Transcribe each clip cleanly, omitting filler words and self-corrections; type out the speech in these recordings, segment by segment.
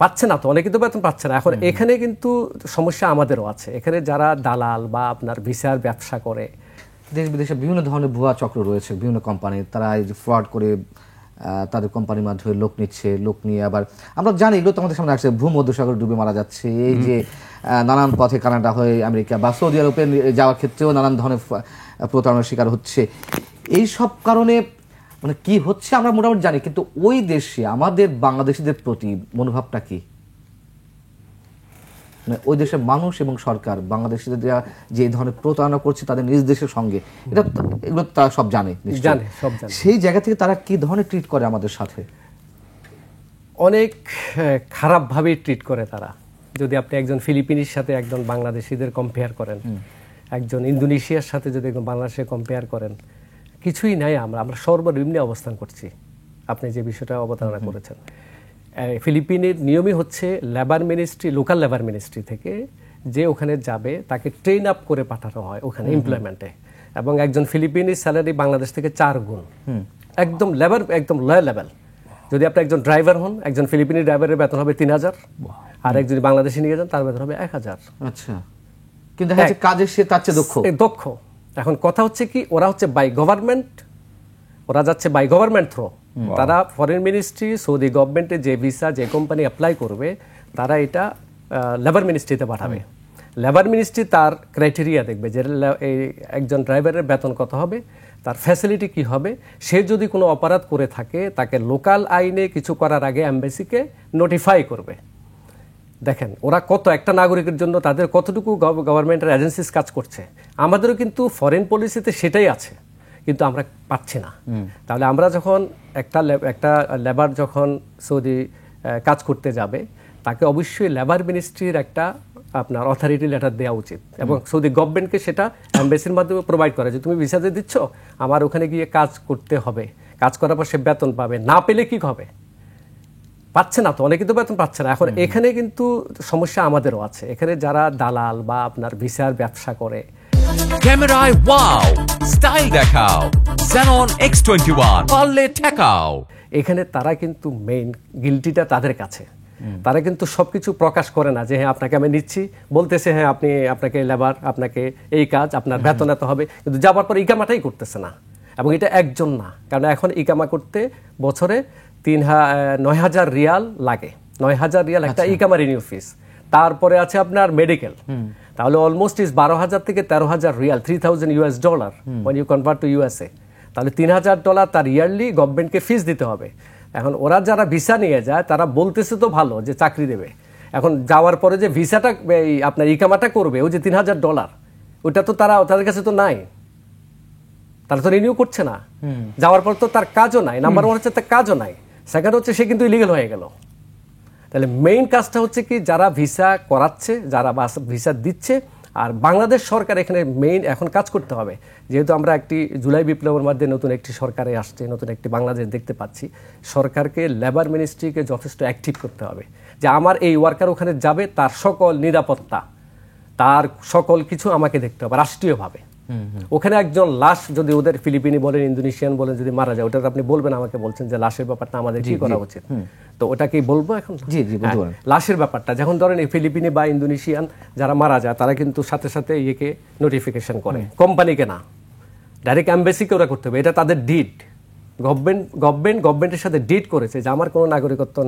পাচ্ছে না তো, অনেকে তো বেতন পাচ্ছে না। এখন এখানে কিন্তু সমস্যা আমাদেরও আছে। এখানে যারা দালাল বা আপনার ভিসার ব্যবসা করে, দেশ বিদেশে বিভিন্ন ধরনের ভুয়া চক্র রয়েছে, বিভিন্ন কোম্পানি তারা এই যে ফ্রড করে তাদের কোম্পানির মাধ্যমে লোক নিচ্ছে, লোক নিয়ে আবার আমরা জানি এগুলো তো আমাদের সামনে আসছে, ভূমধ্যসাগর ডুবে মারা যাচ্ছে, এই যে নানান পথে কানাডা হয়ে আমেরিকা বা সৌদি আরবে যাওয়ার ক্ষেত্রেও নানান ধরনের প্রতারণার শিকার হচ্ছে। এই সব কারণে মানে কি হচ্ছে আমরা মোটামুটি জানি, কিন্তু ওই দেশে আমাদের বাংলাদেশিদের প্রতি মনোভাবটা কি? মানে ওই দেশের মানুষ এবং সরকার বাংলাদেশিদের যে ধরনের প্রতারণা করছে তাদের নিজ দেশের সঙ্গে, এগুলো তারা সব জানে, সব জানে। সেই জায়গা থেকে তারা কি ধরনের ট্রিট করে আমাদের সাথে? অনেক খারাপভাবেই ট্রিট করে তারা। যদি আপনি একজন ফিলিপিনির সাথে একজন বাংলাদেশিদের কম্পেয়ার করেন, একজন ইন্দোনেশিয়ার সাথে যদি একজন বাংলাদেশে কম্পেয়ার করেন, কিছুই নাই। আমরা সর্বনিম্নে অবস্থান করছি। আপনি যে বিষয়টা অবতারণা করেছেন, ফিলিপিনের নিয়মই হচ্ছে labour ministry, local labour ministry থেকে যে ওখানে যাবে তাকে ট্রেন আপ করে পাঠানো হয় ওখানে এমপ্লয়মেন্টে, এবং একজন ফিলিপিনের স্যালারি বাংলাদেশ থেকে 4 গুণ, একদম লেবার, একদম লয়ার লেভেল। যদি আপনি একজন ড্রাইভার হন, একজন ফিলিপিনি ড্রাইভারের বেতন হবে 3000, আর একজন বাংলাদেশি নিয়ে যান তার বেতন হবে 1000। আচ্ছা, কিন্তু কাজে সে তার চেয়ে দক্ষ। এখন কথা হচ্ছে কি, ওরা হচ্ছে বাই গভর্নমেন্ট, ওরা যাচ্ছে বাই গভর্নমেন্ট থ্রো। তারা ফরেন মিনিস্ট্রি, সৌদি গভর্নমেন্টে যে ভিসা যে কোম্পানি অ্যাপ্লাই করবে তারা এটা লেবার মিনিস্ট্রিতে পাঠাবে। লেবার মিনিস্ট্রি তার ক্রাইটেরিয়া দেখবে যে একজন ড্রাইভারের বেতন কত হবে, তার ফ্যাসিলিটি কি হবে। সে যদি কোনো অপরাধ করে থাকে তাকে লোকাল আইনে কিছু করার আগে এমবাসিকে নোটিফাই করবে। দেখেন ওরা কত একটা নাগরিকের জন্য তাদের কতটুকু গভর্নমেন্টের এজেন্সিস কাজ করছে। আমাদেরও কিন্তু ফরেন পলিসিতে সেটাই আছে, কিন্তু আমরা পাচ্ছি না। তাহলে আমরা যখন একটা লেবার যখন সৌদি কাজ করতে যাবে, তাকে অবশ্যই লেবার মিনিস্ট্রির একটা আপনার অথরিটি লেটার দেওয়া উচিত, এবং সৌদি গভর্নমেন্টকে সেটা এমবাসির মাধ্যমে প্রোভাইড করে যে তুমি ভিসা দিয়ে দিচ্ছ, আমার ওখানে গিয়ে কাজ করতে হবে, কাজ করার পর সে বেতন পাবে। না পেলে কি হবে? পাচ্ছে না তো, অনেকে তো বেতন পাচ্ছে না। এখন এখানে কিন্তু সমস্যা আমাদেরও আছে। এখানে যারা দালাল বা আপনার ভিসার ব্যবসা করে, ক্যামেরায় ওয়াও, স্টাইল দেখাও, Xenon X21 পারলে ঠেকাও, এখানে তারা কিন্তু মেইন গিলটিটা তাদের কাছে। তারা কিন্তু সবকিছু প্রকাশ করে না যে হ্যাঁ আপনাকে আমি নিচ্ছি, বলতেছে হ্যাঁ আপনাকে লেবার, আপনাকে এই কাজ, আপনার বেতন এত হবে, কিন্তু যাবার পর ইকামাটাই করতেছে না। এবং এটা একজন না, কারণ এখন ইকামা করতে বছরে 9,000 রিয়াল লাগে। 9,000 রিয়াল একটা ইকামা রিনিউ ফিস। তারপরে আছে আপনার মেডিকেল, তাহলে অলমোস্ট ইজ 12,000 থেকে 13,000 Real, $3,000 when you convert to USA। তাহলে $3,000 তার ইয়ারলি গভর্নমেন্টকে ফিস দিতে হবে। এখন ওরা যারা ভিসা নিয়ে যায় তারা বলতেছে তো ভালো যে চাকরি দেবে, এখন যাওয়ার পরে যে ভিসাটা আপনার ইকামাটা করবে ওই যে $3,000, ওটা তো তাদের কাছে তো নাই, তারা তো রিনিউ করছে না। যাওয়ার পর তো তার কাজও নাই। নাম্বার 1 হচ্ছে তার কাজও নাই, সেকেন্ড হচ্ছে সে কিন্তু ইলিগাল হয়ে গেল। তাহলে মেইন কাজটা হচ্ছে কি, যারা ভিসা করাচ্ছে, যারা ভিসা দিচ্ছে, আর বাংলাদেশ সরকার এখানে মেইন এখন কাজ করতে হবে। যেহেতু আমরা একটি জুলাই বিপ্লবের মধ্যে নতুন একটি সরকারে আসছে, নতুন একটি বাংলাদেশ দেখতে পাচ্ছি, সরকারকে লেবার মিনিস্ট্রিকে যথেষ্ট অ্যাক্টিভ করতে হবে যে আমার এই ওয়ার্কার ওখানে যাবে, তার সকল নিরাপত্তা, তার সকল কিছু আমাকে দেখতে হবে রাষ্ট্রীয়ভাবে। ওখানে একজন লাশ যদি ওদের ফিলিপিনি বলেন, ইন্দোনেশিয়ান বলেন, যদি মারা যায়, ওটা আপনি বলবেন, আমাকে বলছেন যে লাশের ব্যাপারটা আমাদের কি করা উচিত, তো ওটা কি বলবো এখন? লাশের ব্যাপারটা যখন ধরেন এই ফিলিপিনি বা ইন্দোনেশিয়ান যারা মারা যায়, তারা কিন্তু সাথে সাথে ইয়েকে নোটিফিকেশন করে, কোম্পানিকে না, ডাইরেক্ট এমবাসিকে ওরা করতে হবে। এটা তাদের ডিড, গভর্নমেন্টের সাথে ডিড করেছে যে আমার কোনো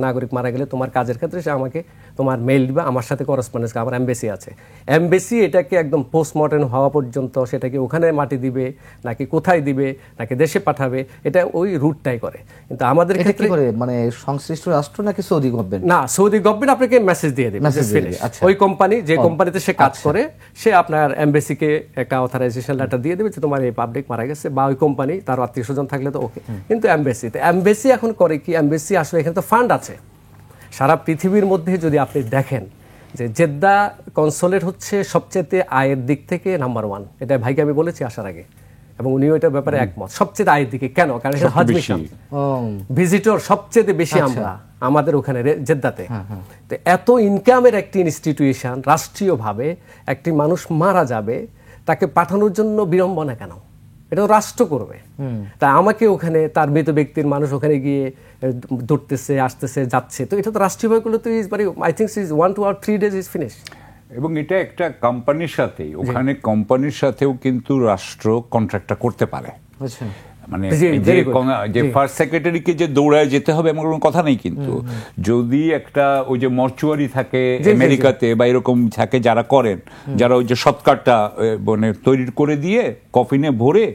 নাগরিক মারা গেলে তোমার কাজের ক্ষেত্রে সে আমাকে তোমার মেইল দিবা, আমার সাথে করেসপন্ডেন্স, আমার এমবাসি আছে। এমবাসি এটাকে একদম পোস্টমর্টেম হওয়া পর্যন্ত সেটাকে ওখানে মাটি দিবে নাকি কোথায় দিবে নাকি দেশে পাঠাবে, এটা ওই রুটটাই করে। কিন্তু আমাদের ক্ষেত্রে মানে সংশ্লিষ্ট রাষ্ট্র নাকি সৌদি গভর্নমেন্ট? না, সৌদি গভর্নমেন্ট আপনাকে মেসেজ দিয়ে দেবে, ওই কোম্পানি যে কোম্পানিতে সে কাজ করে সে আপনার এমবাসিকে একটা অথরাইজেশন লেটার দিয়ে দেবে যে তোমার এই পাবলিক মারা গেছে, বা ওই কোম্পানি তার আত্মীয় স্বজন থাকলে তো ওকে। কিন্তু এমবাসি এখন করে কি, এমবাসি আসলে এখানে তো ফান্ড আছে সারা পৃথিবীর মধ্যে। যদি আপনি দেখেন যে জেদ্দা কনসুলেট হচ্ছে সবচেয়ে আয়ের দিক থেকে নাম্বার 1, এটা ভাইকে আমি বলেছি আসার আগে, এবং উনিও এটার ব্যাপারে একমত। সবচেয়ে আয়ের দিকে কেন? কারণ এটা হজ মিশন, ভিজিটর সবচেয়ে বেশি আমাদের ওখানে জেদ্দাতে। তো এত ইনকামের একটি ইনস্টিটিউশন, রাষ্ট্রীয়ভাবে একটি মানুষ মারা যাবে, তাকে পাঠানোর জন্য বিড়ম্বনা কেন? এটা তো রাষ্ট্র করবে। তা আমাকে ওখানে তার মৃত ব্যক্তির মানুষ ওখানে গিয়ে ধরতেছে, আসতেছে, যাচ্ছে, তো এটা তো রাষ্ট্রীয়ভাবে করলে তো I think 1 to 3 days is finish. এবং এটা একটা কোম্পানির সাথে, ওখানে কোম্পানির সাথেও কিন্তু রাষ্ট্র কন্ট্রাক্টটা করতে পারে। আচ্ছা, মানে জি, very good, যে ফার্স্ট সেক্রেটারিকে যে দৌড়ায় যেতে হবে এমন কোনো কথা নেই, কিন্তু যদি একটা ওই যে মর্চুয়ারি থাকে আমেরিকাতে বা এরকম থাকে যারা করেন, যারা ওই যে সৎকারটা মানে তৈরি করে দিয়ে কফিনে ভরে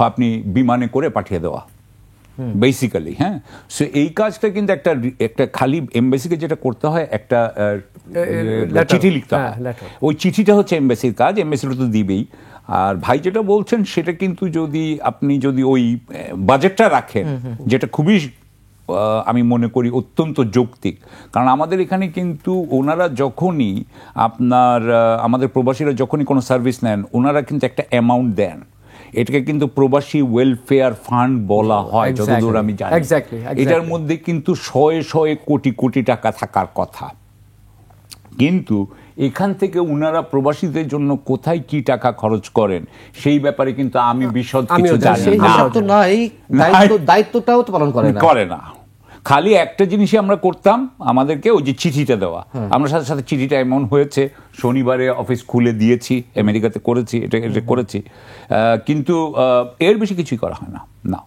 আপনি বিমানে করে পাঠিয়ে দেওয়া বেসিক্যালি। হ্যাঁ, সো এই কাজটা কিন্তু একটা খালি এমবাসিকে যেটা করতে হয়, একটা চিঠি লিখতে হয়, ওই চিঠিটা হচ্ছে এমবাসির কাজ, এমবাসিটা তো দিবেই। আর ভাই যেটা বলছেন সেটা কিন্তু আপনি যদি ওই বাজেটটা রাখেন, যেটা খুবই আমি মনে করি অত্যন্ত যৌক্তিক, কারণ আমাদের এখানে কিন্তু ওনারা যখনই আমাদের প্রবাসীরা যখনই কোনো সার্ভিস নেন, ওনারা কিন্তু একটা অ্যামাউন্ট দেন, এটাকে কিন্তু প্রবাসী ওয়েলফেয়ার ফান্ড বলা হয় যতদূর আমি জানি। এটার মধ্যে কিন্তু শয়ে শয়ে কোটি কোটি টাকা থাকার কথা, কিন্তু এখান থেকে উনারা প্রবাসীদের জন্য কোথায় কি টাকা খরচ করেন সেই ব্যাপারে কিন্তু আমি বিশদ কিছু জানি না। দায়িত্বটাও তো পালন করে না। খালি একটা জিনিসই আমরা করতাম, আমাদেরকে ওই যে চিঠিটা দেওয়া, আমরা সাথে সাথে চিঠিটা এমন হয়েছে শনিবারে অফিস খুলে দিয়েছি, আমেরিকাতে করেছি, এটা করেছি, কিন্তু এর বেশি কিছুই করা হয় না।